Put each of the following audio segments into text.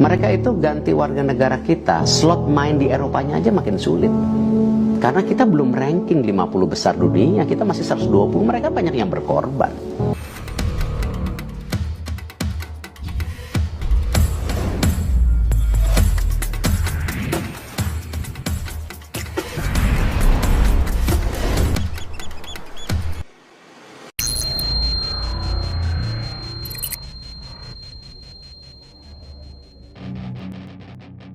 Mereka itu ganti warga negara kita, slot main di Eropanya aja makin sulit. Karena kita belum ranking 50 besar dunia, kita masih 120, mereka banyak yang berkorban.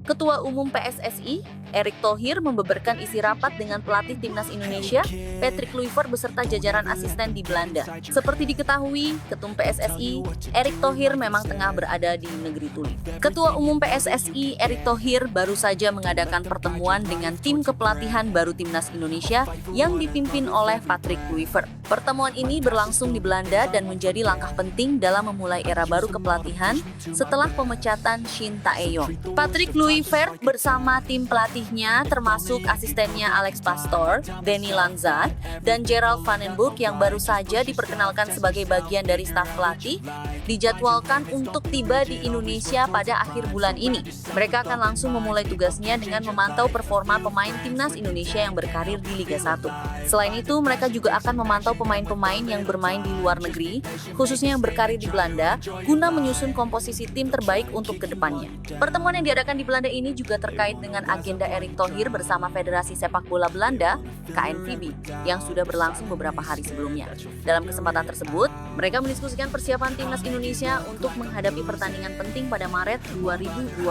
Ketua Umum PSSI, Erick Thohir membeberkan isi rapat dengan pelatih Timnas Indonesia, Patrick Kluivert beserta jajaran asisten di Belanda. Seperti diketahui, Ketum PSSI, Erick Thohir memang tengah berada di negeri Tuli. Ketua Umum PSSI, Erick Thohir baru saja mengadakan pertemuan dengan tim kepelatihan baru Timnas Indonesia yang dipimpin oleh Patrick Kluivert. Pertemuan ini berlangsung di Belanda dan menjadi langkah penting dalam memulai era baru kepelatihan setelah pemecatan Shin Tae-yong. Patrick Kluivert bersama tim pelatihnya termasuk asistennya Alex Pastoor, Danny Lanza, dan Gerald Van den Burg yang baru saja diperkenalkan sebagai bagian dari staf pelatih, dijadwalkan untuk tiba di Indonesia pada akhir bulan ini. Mereka akan langsung memulai tugasnya dengan memantau performa pemain Timnas Indonesia yang berkarir di Liga 1. Selain itu, mereka juga akan memantau pemain-pemain yang bermain di luar negeri, khususnya yang berkarir di Belanda, guna menyusun komposisi tim terbaik untuk kedepannya. Pertemuan yang diadakan di Belanda ini juga terkait dengan agenda Erick Thohir bersama Federasi Sepak Bola Belanda, KNVB, yang sudah berlangsung beberapa hari sebelumnya. Dalam kesempatan tersebut, mereka mendiskusikan persiapan Timnas Indonesia untuk menghadapi pertandingan penting pada Maret 2025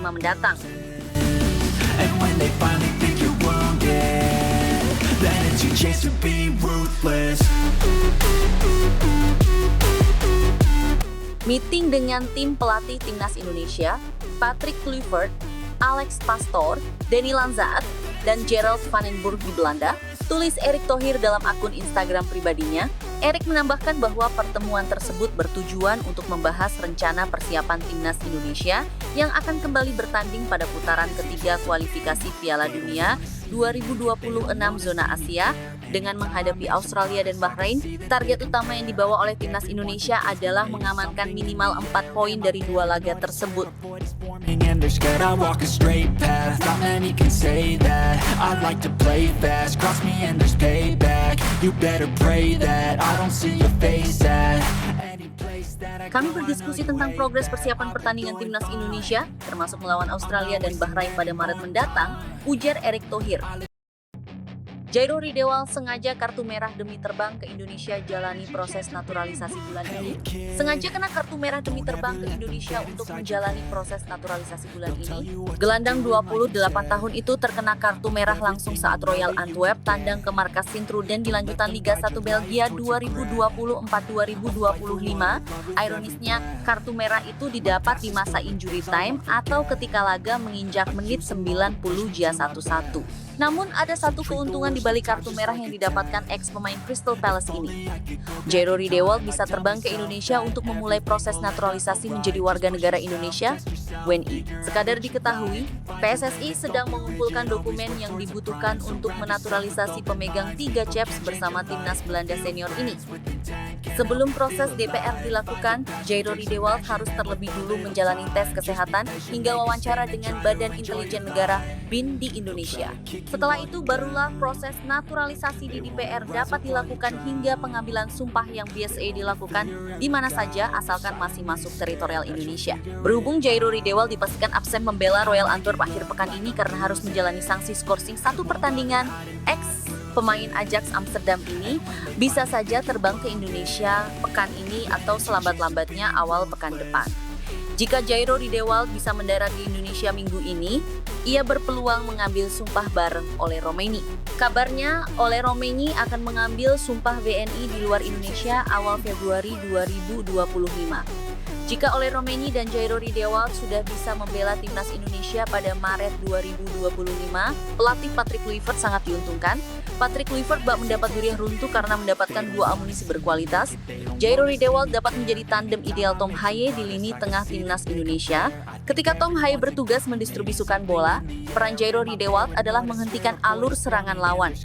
mendatang. And when they finally think you're wounded, then it's your chance to be ruthless. Meeting dengan tim pelatih Timnas Indonesia, Patrick Kluivert, Alex Pastoor, Danny Lanza, dan Gerald Van den Burg di Belanda, tulis Erick Thohir dalam akun Instagram pribadinya. Erick menambahkan bahwa pertemuan tersebut bertujuan untuk membahas rencana persiapan Timnas Indonesia yang akan kembali bertanding pada putaran ketiga kualifikasi Piala Dunia 2026 zona Asia dengan menghadapi Australia dan Bahrain. Target utama yang dibawa oleh Timnas Indonesia adalah mengamankan minimal 4 poin dari 2 laga tersebut. And they're scared I walk a straight path. Not many can say that. I like to play fast. Cross me and there's payback. You better pray that I don't see your face at any place that I Kami berdiskusi tentang progres persiapan pertandingan Timnas Indonesia, termasuk melawan Australia dan Bahrain pada Maret mendatang, ujar Erick Thohir. Jairo Ridewal sengaja kartu merah demi terbang ke Indonesia jalani proses naturalisasi bulan ini. Sengaja kena kartu merah demi terbang ke Indonesia untuk menjalani proses naturalisasi bulan ini. Gelandang 28 tahun itu terkena kartu merah langsung saat Royal Antwerp tandang ke markas Sint-Truiden di lanjutan Liga 1 Belgia 2024-2025. Ironisnya, kartu merah itu didapat di masa injury time atau ketika laga menginjak menit 90+1. Namun ada satu keuntungan di balik kartu merah yang didapatkan ex-pemain Crystal Palace ini. Jairo Ridewal bisa terbang ke Indonesia untuk memulai proses naturalisasi menjadi warga negara Indonesia, WNI. Sekadar diketahui, PSSI sedang mengumpulkan dokumen yang dibutuhkan untuk menaturalisasi pemegang 3 caps bersama Timnas Belanda senior ini. Sebelum proses DPR dilakukan, Jairo Ridewal harus terlebih dulu menjalani tes kesehatan hingga wawancara dengan Badan Intelijen Negara BIN di Indonesia. Setelah itu barulah proses naturalisasi di DPR dapat dilakukan hingga pengambilan sumpah yang biasa dilakukan di mana saja asalkan masih masuk teritorial Indonesia. Berhubung Jairo Ridewal dipastikan absen membela Royal Antwerp akhir pekan ini karena harus menjalani sanksi skorsing 1 pertandingan, pemain Ajax Amsterdam ini bisa saja terbang ke Indonesia pekan ini atau selambat-lambatnya awal pekan depan. Jika Jairo Ridewal bisa mendarat di Indonesia minggu ini, ia berpeluang mengambil sumpah bareng Ole Romaini. Kabarnya, Ole Romaini akan mengambil sumpah WNI di luar Indonesia awal Februari 2025. Jika Ole Romaini dan Jairo Ridewal sudah bisa membela Timnas Indonesia pada Maret 2025, pelatih Patrick Kluivert sangat diuntungkan. Patrick Kluivert bak mendapat durian runtuh karena mendapatkan 2 amunisi berkualitas. Jairo Ridewal dapat menjadi tandem ideal Tom Haye di lini tengah Timnas Indonesia. Ketika Tom Haye bertugas mendistribusikan bola, peran Jairo Ridewal adalah menghentikan alur serangan lawan.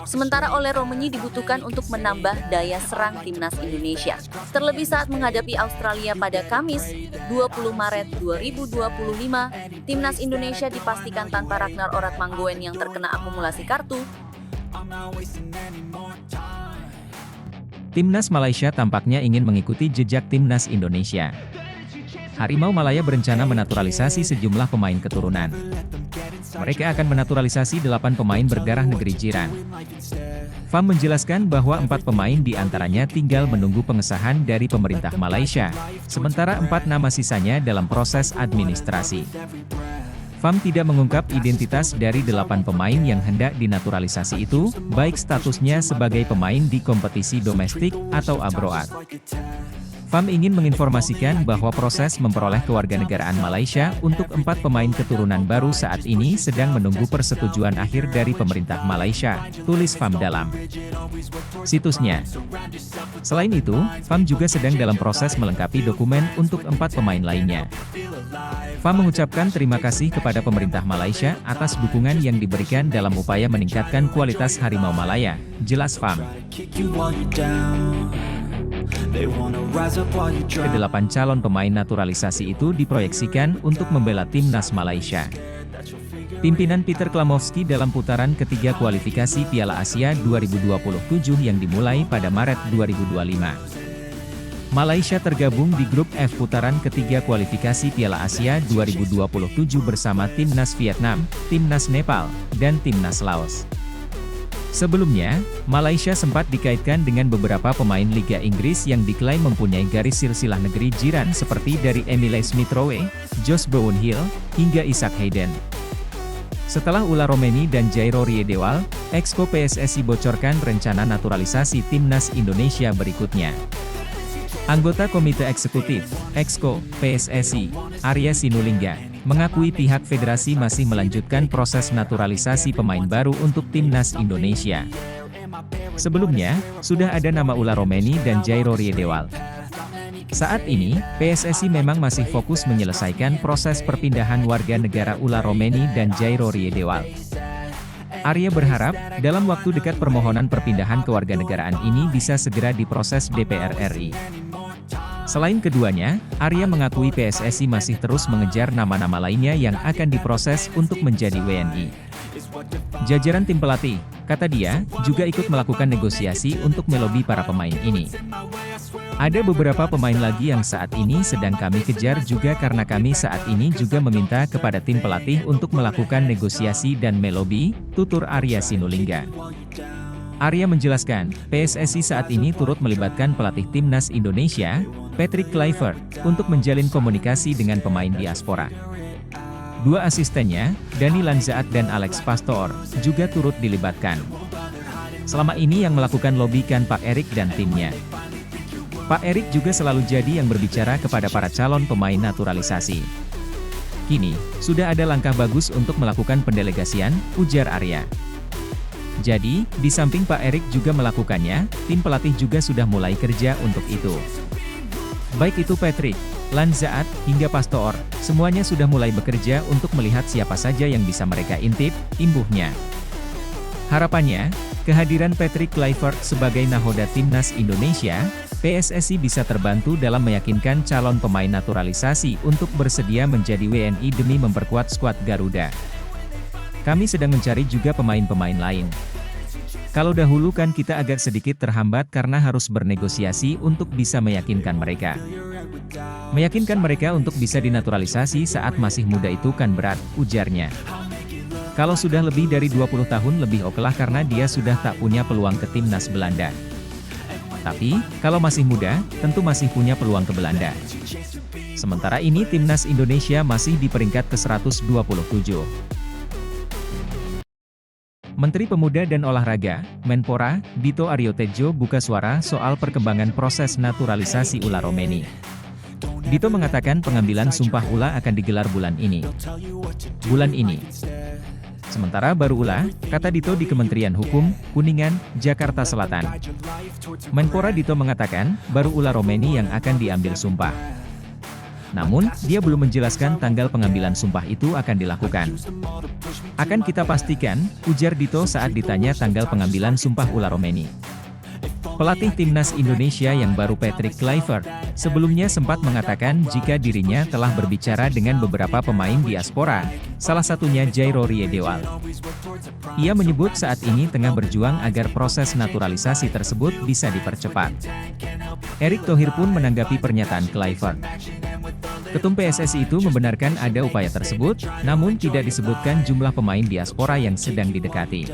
Sementara Ole Romaini dibutuhkan untuk menambah daya serang Timnas Indonesia. Terlebih saat menghadapi Australia pada Kamis, 20 Maret 2025, Timnas Indonesia dipastikan tanpa Ragnar Oratmangoen yang terkena akumulasi kartu. Timnas Malaysia tampaknya ingin mengikuti jejak Timnas Indonesia. Harimau Malaya berencana menaturalisasi sejumlah pemain keturunan. Mereka akan menaturalisasi 8 pemain berdarah negeri jiran. FAM menjelaskan bahwa 4 pemain diantaranya tinggal menunggu pengesahan dari pemerintah Malaysia, sementara 4 nama sisanya dalam proses administrasi. FAM tidak mengungkap identitas dari 8 pemain yang hendak dinaturalisasi itu, baik statusnya sebagai pemain di kompetisi domestik atau abroad. FAM ingin menginformasikan bahwa proses memperoleh kewarganegaraan Malaysia untuk 4 pemain keturunan baru saat ini sedang menunggu persetujuan akhir dari pemerintah Malaysia, tulis FAM dalam situsnya. Selain itu, FAM juga sedang dalam proses melengkapi dokumen untuk 4 pemain lainnya. FAM mengucapkan terima kasih kepada pemerintah Malaysia atas dukungan yang diberikan dalam upaya meningkatkan kualitas Harimau Malaya, jelas FAM. Kedelapan calon pemain naturalisasi itu diproyeksikan untuk membela Timnas Malaysia. Pimpinan Peter Klamovski dalam putaran ketiga kualifikasi Piala Asia 2027 yang dimulai pada Maret 2025. Malaysia tergabung di grup F putaran ketiga kualifikasi Piala Asia 2027 bersama Timnas Vietnam, Timnas Nepal, dan Timnas Laos. Sebelumnya, Malaysia sempat dikaitkan dengan beberapa pemain Liga Inggris yang diklaim mempunyai garis silsilah negeri jiran seperti dari Emile Smith Rowe, Josh Bowen Hill, hingga Isaac Hayden. Setelah Ula Romeni dan Jairo Riedewald, Exco PSSI bocorkan rencana naturalisasi Timnas Indonesia berikutnya. Anggota Komite Eksekutif, Exco, PSSI, Arya Sinulinga, mengakui pihak federasi masih melanjutkan proses naturalisasi pemain baru untuk Timnas Indonesia. Sebelumnya, sudah ada nama Ula Romeni dan Jairo Riedewald. Saat ini, PSSI memang masih fokus menyelesaikan proses perpindahan warga negara Ula Romeni dan Jairo Riedewald. Arya berharap, dalam waktu dekat permohonan perpindahan kewarganegaraan ini bisa segera diproses DPR RI. Selain keduanya, Arya mengakui PSSI masih terus mengejar nama-nama lainnya yang akan diproses untuk menjadi WNI. Jajaran tim pelatih, kata dia, juga ikut melakukan negosiasi untuk melobi para pemain ini. Ada beberapa pemain lagi yang saat ini sedang kami kejar juga karena kami saat ini juga meminta kepada tim pelatih untuk melakukan negosiasi dan melobi, tutur Arya Sinulinga. Arya menjelaskan, PSSI saat ini turut melibatkan pelatih Timnas Indonesia, Patrick Kluivert, untuk menjalin komunikasi dengan pemain diaspora. Dua asistennya, Dani Lanzaat dan Alex Pastor, juga turut dilibatkan. Selama ini yang melakukan lobby kan Pak Erik dan timnya. Pak Erik juga selalu jadi yang berbicara kepada para calon pemain naturalisasi. Kini, sudah ada langkah bagus untuk melakukan pendelegasian, ujar Arya. Jadi, di samping Pak Erik juga melakukannya, tim pelatih juga sudah mulai kerja untuk itu. Baik itu Patrick, Lanzaat, hingga Pastor, semuanya sudah mulai bekerja untuk melihat siapa saja yang bisa mereka intip, imbuhnya. Harapannya, kehadiran Patrick Kluivert sebagai nahoda Timnas Indonesia, PSSI bisa terbantu dalam meyakinkan calon pemain naturalisasi untuk bersedia menjadi WNI demi memperkuat skuad Garuda. Kami sedang mencari juga pemain-pemain lain. Kalau dahulu kan kita agak sedikit terhambat karena harus bernegosiasi untuk bisa meyakinkan mereka. Meyakinkan mereka untuk bisa dinaturalisasi saat masih muda itu kan berat, ujarnya. Kalau sudah lebih dari 20 tahun lebih okelah karena dia sudah tak punya peluang ke Timnas Belanda. Tapi, kalau masih muda, tentu masih punya peluang ke Belanda. Sementara ini Timnas Indonesia masih di peringkat ke-127. Menteri Pemuda dan Olahraga, Menpora, Dito Aryo Tejo buka suara soal perkembangan proses naturalisasi Ula Romeni. Dito mengatakan pengambilan sumpah Ula akan digelar bulan ini. Sementara baru Ula, kata Dito di Kementerian Hukum, Kuningan, Jakarta Selatan. Menpora Dito mengatakan, baru Ula Romeni yang akan diambil sumpah. Namun, dia belum menjelaskan tanggal pengambilan sumpah itu akan dilakukan. Akan kita pastikan, ujar Dito saat ditanya tanggal pengambilan sumpah Ula Romeni. Pelatih timnas Indonesia yang baru Patrick Kluivert, sebelumnya sempat mengatakan jika dirinya telah berbicara dengan beberapa pemain diaspora, salah satunya Jairo Riedewald. Ia menyebut saat ini tengah berjuang agar proses naturalisasi tersebut bisa dipercepat. Erick Thohir pun menanggapi pernyataan Kluivert. Ketum PSSI itu membenarkan ada upaya tersebut, namun tidak disebutkan jumlah pemain diaspora yang sedang didekati.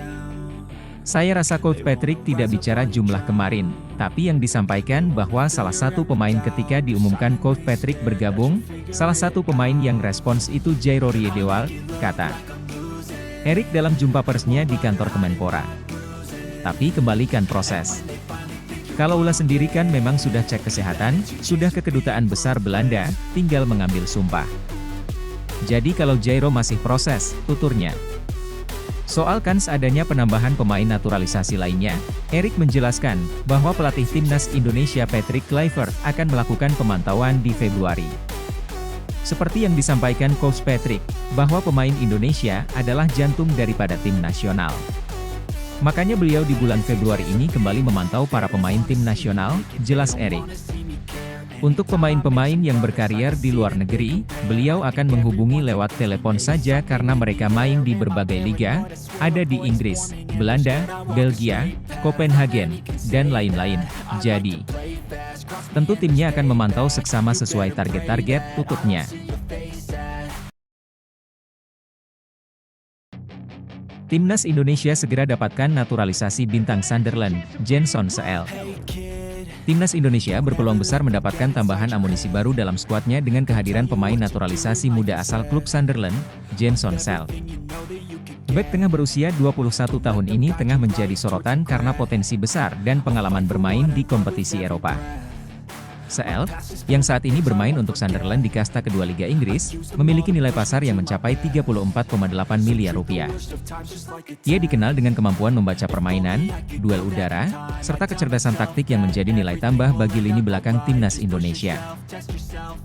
Saya rasa Coach Patrick tidak bicara jumlah kemarin, tapi yang disampaikan bahwa salah satu pemain ketika diumumkan Coach Patrick bergabung, salah satu pemain yang respons itu Jairo Riedewald, kata Erick dalam jumpa persnya di kantor Kemenpora. Tapi kembalikan proses. Kalau Ula sendiri kan memang sudah cek kesehatan, sudah ke Kedutaan Besar Belanda, tinggal mengambil sumpah. Jadi kalau Jairo masih proses, tuturnya. Soal kans adanya penambahan pemain naturalisasi lainnya, Erick menjelaskan bahwa pelatih timnas Indonesia Patrick Kluivert akan melakukan pemantauan di Februari. Seperti yang disampaikan Coach Patrick, bahwa pemain Indonesia adalah jantung daripada tim nasional. Makanya beliau di bulan Februari ini kembali memantau para pemain tim nasional, jelas Erick. Untuk pemain-pemain yang berkarier di luar negeri, beliau akan menghubungi lewat telepon saja karena mereka main di berbagai liga, ada di Inggris, Belanda, Belgia, Copenhagen, dan lain-lain. Jadi, tentu timnya akan memantau seksama sesuai target-target, tutupnya. Timnas Indonesia segera dapatkan naturalisasi bintang Sunderland, Jenson Seel. Timnas Indonesia berpeluang besar mendapatkan tambahan amunisi baru dalam skuadnya dengan kehadiran pemain naturalisasi muda asal klub Sunderland, Jenson Seel. Bek tengah berusia 21 tahun ini tengah menjadi sorotan karena potensi besar dan pengalaman bermain di kompetisi Eropa. Seel, yang saat ini bermain untuk Sunderland di kasta kedua Liga Inggris, memiliki nilai pasar yang mencapai 34,8 miliar rupiah. Ia dikenal dengan kemampuan membaca permainan, duel udara, serta kecerdasan taktik yang menjadi nilai tambah bagi lini belakang timnas Indonesia.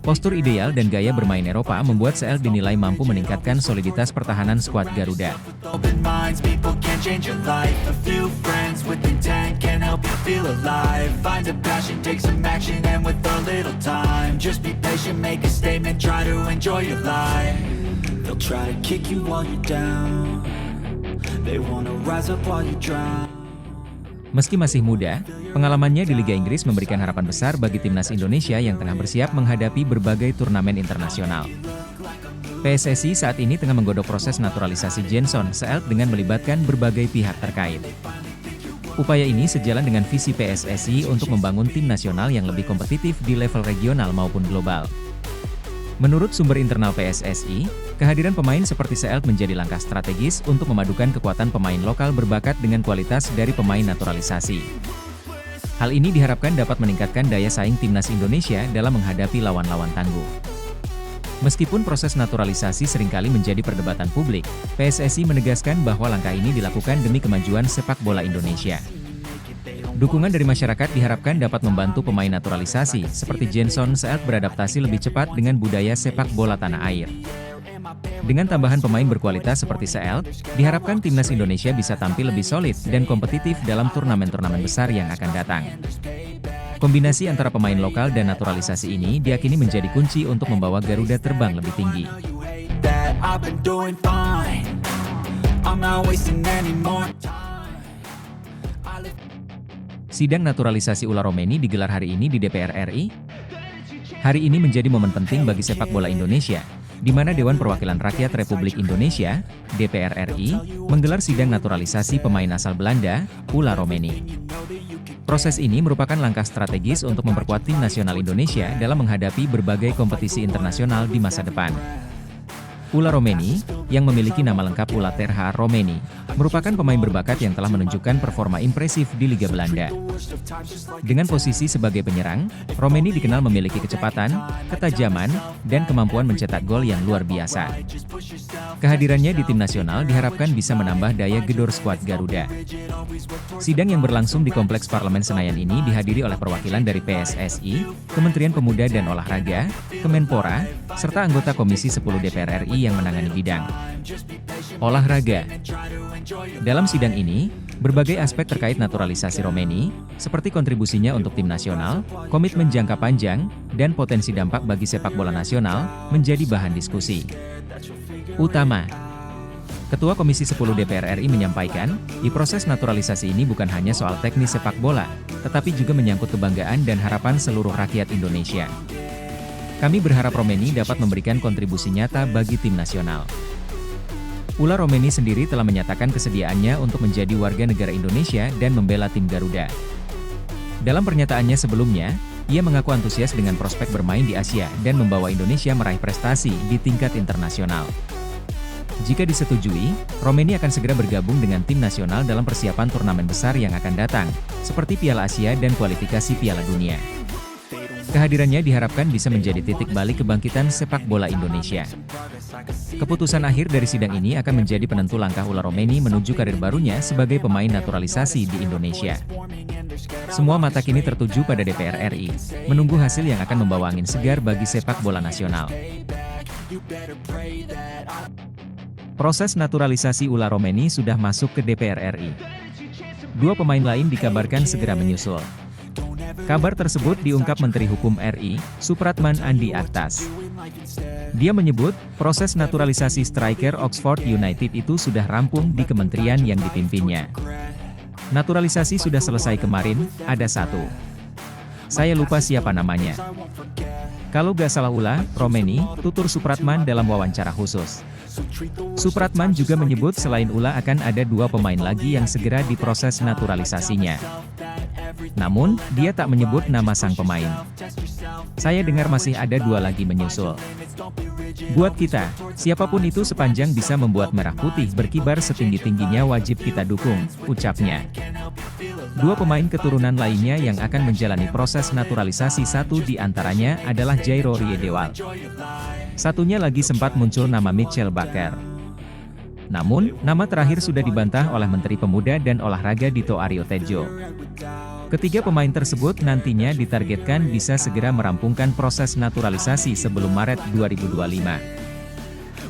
Postur ideal dan gaya bermain Eropa membuat Seel dinilai mampu meningkatkan soliditas pertahanan skuad Garuda. Open minds, people can change your life. A few friends with intent can help you feel alive. Find a passion, take some action, and with a little time, just be patient, make a statement, try to enjoy your life. They'll try to kick you while you're down. They wanna rise up while you drown. Meski masih muda, pengalamannya di Liga Inggris memberikan harapan besar bagi timnas Indonesia yang tengah bersiap menghadapi berbagai turnamen internasional. PSSI saat ini tengah menggodok proses naturalisasi Jenson Seel dengan melibatkan berbagai pihak terkait. Upaya ini sejalan dengan visi PSSI untuk membangun tim nasional yang lebih kompetitif di level regional maupun global. Menurut sumber internal PSSI, kehadiran pemain seperti Seel menjadi langkah strategis untuk memadukan kekuatan pemain lokal berbakat dengan kualitas dari pemain naturalisasi. Hal ini diharapkan dapat meningkatkan daya saing timnas Indonesia dalam menghadapi lawan-lawan tangguh. Meskipun proses naturalisasi seringkali menjadi perdebatan publik, PSSI menegaskan bahwa langkah ini dilakukan demi kemajuan sepak bola Indonesia. Dukungan dari masyarakat diharapkan dapat membantu pemain naturalisasi seperti Jenson Seel beradaptasi lebih cepat dengan budaya sepak bola tanah air. Dengan tambahan pemain berkualitas seperti Seel, diharapkan timnas Indonesia bisa tampil lebih solid dan kompetitif dalam turnamen-turnamen besar yang akan datang. Kombinasi antara pemain lokal dan naturalisasi ini diyakini menjadi kunci untuk membawa Garuda terbang lebih tinggi. Sidang naturalisasi Ula Romeni digelar hari ini di DPR RI. Hari ini menjadi momen penting bagi sepak bola Indonesia, di mana Dewan Perwakilan Rakyat Republik Indonesia, DPR RI, menggelar sidang naturalisasi pemain asal Belanda, Ula Romeni. Proses ini merupakan langkah strategis untuk memperkuat tim nasional Indonesia dalam menghadapi berbagai kompetisi internasional di masa depan. Ula Romeni, yang memiliki nama lengkap Ula Terha Romeni, merupakan pemain berbakat yang telah menunjukkan performa impresif di Liga Belanda. Dengan posisi sebagai penyerang, Romeni dikenal memiliki kecepatan, ketajaman, dan kemampuan mencetak gol yang luar biasa. Kehadirannya di tim nasional diharapkan bisa menambah daya gedor skuad Garuda. Sidang yang berlangsung di Kompleks Parlemen Senayan ini dihadiri oleh perwakilan dari PSSI, Kementerian Pemuda dan Olahraga, Kemenpora, serta anggota Komisi 10 DPR RI yang menangani bidang olahraga. Dalam sidang ini, Berbagai aspek terkait naturalisasi Romeni, seperti kontribusinya untuk tim nasional, komitmen jangka panjang, dan potensi dampak bagi sepak bola nasional, menjadi bahan diskusi utama. Ketua Komisi 10 DPR RI menyampaikan, di proses naturalisasi ini bukan hanya soal teknis sepak bola, tetapi juga menyangkut kebanggaan dan harapan seluruh rakyat Indonesia. Kami berharap Romeni dapat memberikan kontribusi nyata bagi tim nasional. Ula Romeni sendiri telah menyatakan kesediaannya untuk menjadi warga negara Indonesia dan membela tim Garuda. Dalam pernyataannya sebelumnya, ia mengaku antusias dengan prospek bermain di Asia dan membawa Indonesia meraih prestasi di tingkat internasional. Jika disetujui, Romeni akan segera bergabung dengan tim nasional dalam persiapan turnamen besar yang akan datang, seperti Piala Asia dan kualifikasi Piala Dunia. Kehadirannya diharapkan bisa menjadi titik balik kebangkitan sepak bola Indonesia. Keputusan akhir dari sidang ini akan menjadi penentu langkah Ula Romeni menuju karir barunya sebagai pemain naturalisasi di Indonesia. Semua mata kini tertuju pada DPR RI, menunggu hasil yang akan membawa angin segar bagi sepak bola nasional. Proses naturalisasi Ula Romeni sudah masuk ke DPR RI. Dua pemain lain dikabarkan segera menyusul. Kabar tersebut diungkap Menteri Hukum RI, Supratman Andi Aktas. Dia menyebut, proses naturalisasi striker Oxford United itu sudah rampung di kementerian yang dipimpinnya. Naturalisasi sudah selesai kemarin, ada satu. Saya lupa siapa namanya. Kalau gak salah Ula Romeni, tutur Supratman dalam wawancara khusus. Supratman juga menyebut selain Ula akan ada dua pemain lagi yang segera diproses naturalisasinya. Namun, dia tak menyebut nama sang pemain. Saya dengar masih ada dua lagi menyusul. Buat kita, siapapun itu sepanjang bisa membuat merah putih berkibar setinggi-tingginya wajib kita dukung, ucapnya. Dua pemain keturunan lainnya yang akan menjalani proses naturalisasi, satu di antaranya adalah Jairo Riedewald. Satunya lagi sempat muncul nama Mitchell Baker. Namun, nama terakhir sudah dibantah oleh Menteri Pemuda dan Olahraga Dito Aryo Tejo. Ketiga pemain tersebut nantinya ditargetkan bisa segera merampungkan proses naturalisasi sebelum Maret 2025.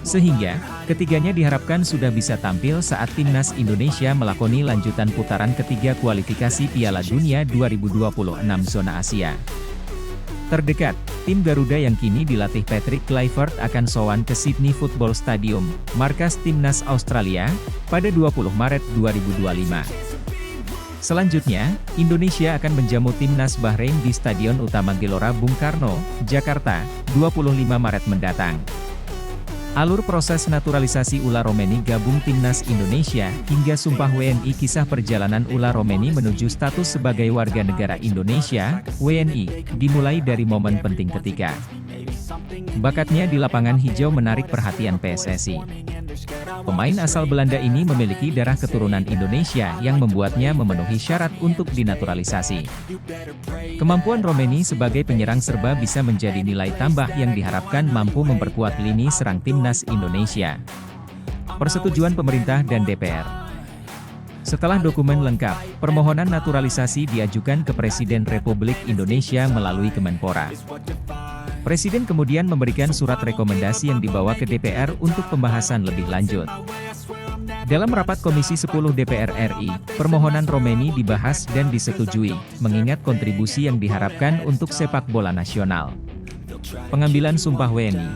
Sehingga, ketiganya diharapkan sudah bisa tampil saat Timnas Indonesia melakoni lanjutan putaran ketiga kualifikasi Piala Dunia 2026 zona Asia. Terdekat, tim Garuda yang kini dilatih Patrick Kluivert akan sowan ke Sydney Football Stadium, markas Timnas Australia, pada 20 Maret 2025. Selanjutnya, Indonesia akan menjamu Timnas Bahrain di Stadion Utama Gelora Bung Karno, Jakarta, 25 Maret mendatang. Alur proses naturalisasi Ula Romeni gabung Timnas Indonesia hingga Sumpah WNI. Kisah perjalanan Ula Romeni menuju status sebagai warga negara Indonesia, WNI, dimulai dari momen penting ketika bakatnya di lapangan hijau menarik perhatian PSSI. Pemain asal Belanda ini memiliki darah keturunan Indonesia yang membuatnya memenuhi syarat untuk dinaturalisasi. Kemampuan Romeni sebagai penyerang serba bisa menjadi nilai tambah yang diharapkan mampu memperkuat lini serang Timnas Indonesia. Persetujuan pemerintah dan DPR. Setelah dokumen lengkap, permohonan naturalisasi diajukan ke Presiden Republik Indonesia melalui Kemenpora. Presiden kemudian memberikan surat rekomendasi yang dibawa ke DPR untuk pembahasan lebih lanjut. Dalam rapat Komisi 10 DPR RI, permohonan Romeni dibahas dan disetujui, mengingat kontribusi yang diharapkan untuk sepak bola nasional. Pengambilan sumpah WNI.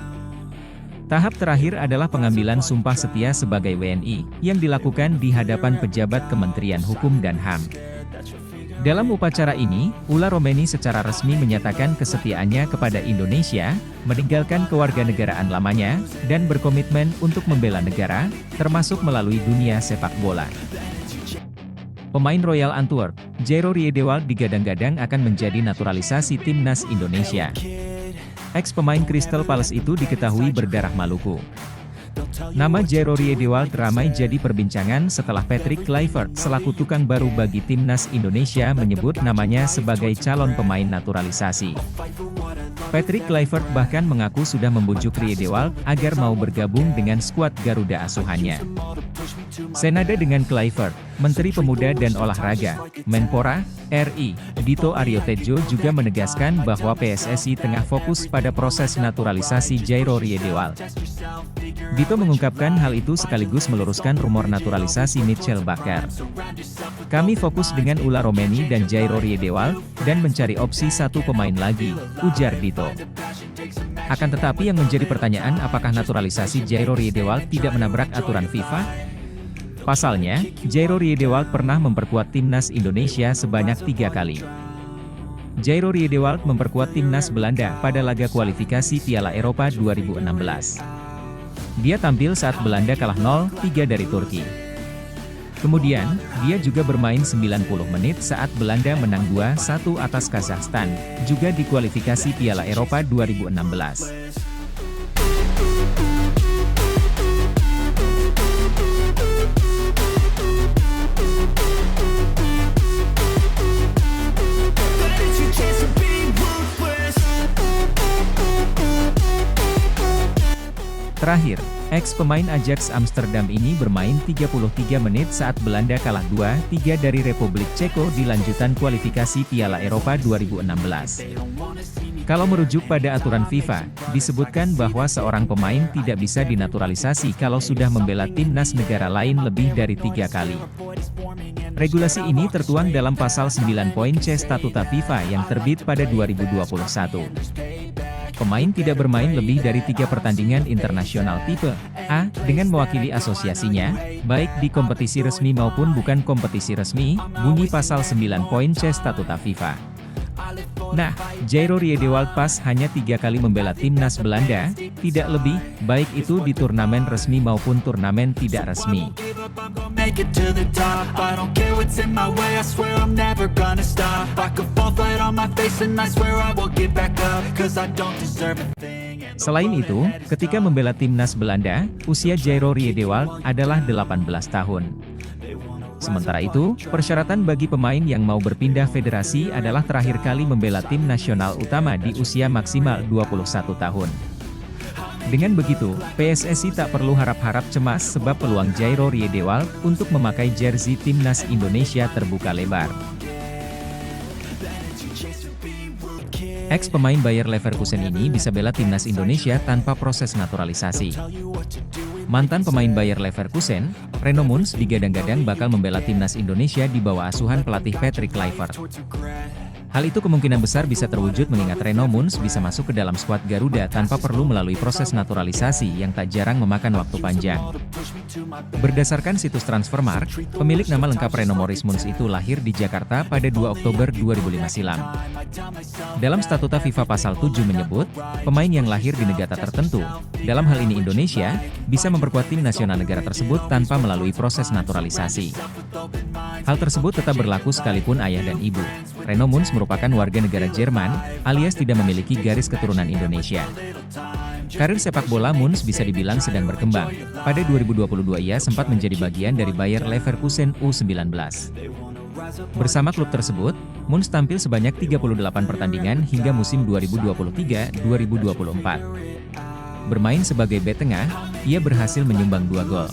Tahap terakhir adalah pengambilan sumpah setia sebagai WNI, yang dilakukan di hadapan pejabat Kementerian Hukum dan HAM. Dalam upacara ini, Ula Romeni secara resmi menyatakan kesetiaannya kepada Indonesia, meninggalkan kewarganegaraan lamanya, dan berkomitmen untuk membela negara, termasuk melalui dunia sepak bola. Pemain Royal Antwerp, Jairo Riedewald digadang-gadang akan menjadi naturalisasi Timnas Indonesia. Ex-pemain Crystal Palace itu diketahui berdarah Maluku. Nama Jairo Riedewald ramai jadi perbincangan setelah Patrick Kluivert selaku tukang baru bagi Timnas Indonesia menyebut namanya sebagai calon pemain naturalisasi. Patrick Kluivert bahkan mengaku sudah membujuk Riedewald agar mau bergabung dengan skuad Garuda asuhannya. Senada dengan Kluivert, Menteri Pemuda dan Olahraga, Menpora, RI, Dito Aryo Tejo juga menegaskan bahwa PSSI tengah fokus pada proses naturalisasi Jairo Riedewald. Dito mengungkapkan hal itu sekaligus meluruskan rumor naturalisasi Mitchell Bakker. Kami fokus dengan Ula Romeni dan Jairo Riedewald, dan mencari opsi satu pemain lagi, ujar Dito. Akan tetapi yang menjadi pertanyaan apakah naturalisasi Jairo Riedewald tidak menabrak aturan FIFA? Pasalnya, Jairo Riedewald pernah memperkuat timnas Indonesia sebanyak 3 kali. Jairo Riedewald memperkuat timnas Belanda pada laga kualifikasi Piala Eropa 2016. Dia tampil saat Belanda kalah 0-3 dari Turki. Kemudian, dia juga bermain 90 menit saat Belanda menang 2-1 atas Kazakhstan, juga di kualifikasi Piala Eropa 2016. Terakhir, ex-pemain Ajax Amsterdam ini bermain 33 menit saat Belanda kalah 2-3 dari Republik Ceko di lanjutan kualifikasi Piala Eropa 2016. Kalau merujuk pada aturan FIFA, disebutkan bahwa seorang pemain tidak bisa dinaturalisasi kalau sudah membela timnas negara lain lebih dari 3 kali. Regulasi ini tertuang dalam pasal 9 poin C Statuta FIFA yang terbit pada 2021. Pemain tidak bermain lebih dari 3 pertandingan internasional tipe A dengan mewakili asosiasinya, baik di kompetisi resmi maupun bukan kompetisi resmi, bunyi pasal 9 poin C Statuta FIFA. Nah, Jairo Riedewald pas hanya 3 kali membela timnas Belanda, tidak lebih, baik itu di turnamen resmi maupun turnamen tidak resmi. Make it to the top. I don't care what's in my way. I swear I'm never gonna stop. I could fall flat on my face and I swear I will get back up. Cause I don't deserve a thing. Selain itu, ketika membela timnas Belanda, usia Jairo Riedewald adalah 18 tahun. Sementara itu, persyaratan bagi pemain yang mau berpindah federasi adalah terakhir kali membela tim nasional utama di usia maksimal 21 tahun. Dengan begitu, PSSI tak perlu harap-harap cemas sebab peluang Jairo Riedewald untuk memakai jersey timnas Indonesia terbuka lebar. Ex-pemain Bayer Leverkusen ini bisa bela timnas Indonesia tanpa proses naturalisasi. Mantan pemain Bayer Leverkusen, Reno Muns digadang-gadang bakal membela timnas Indonesia di bawah asuhan pelatih Patrick Kluivert. Hal itu kemungkinan besar bisa terwujud mengingat Reno Muns bisa masuk ke dalam skuad Garuda tanpa perlu melalui proses naturalisasi yang tak jarang memakan waktu panjang. Berdasarkan situs Transfermarkt, pemilik nama lengkap Reno Maurice Muns itu lahir di Jakarta pada 2 Oktober 2005 silam. Dalam statuta FIFA pasal 7 menyebut, pemain yang lahir di negara tertentu, dalam hal ini Indonesia, bisa memperkuat tim nasional negara tersebut tanpa melalui proses naturalisasi. Hal tersebut tetap berlaku sekalipun ayah dan ibu. Reno Muns merupakan warga negara Jerman, alias tidak memiliki garis keturunan Indonesia. Karir sepak bola Muns bisa dibilang sedang berkembang. Pada 2022 ia sempat menjadi bagian dari Bayer Leverkusen U19. Bersama klub tersebut, Muns tampil sebanyak 38 pertandingan hingga musim 2023-2024. Bermain sebagai bek tengah, ia berhasil menyumbang 2 gol.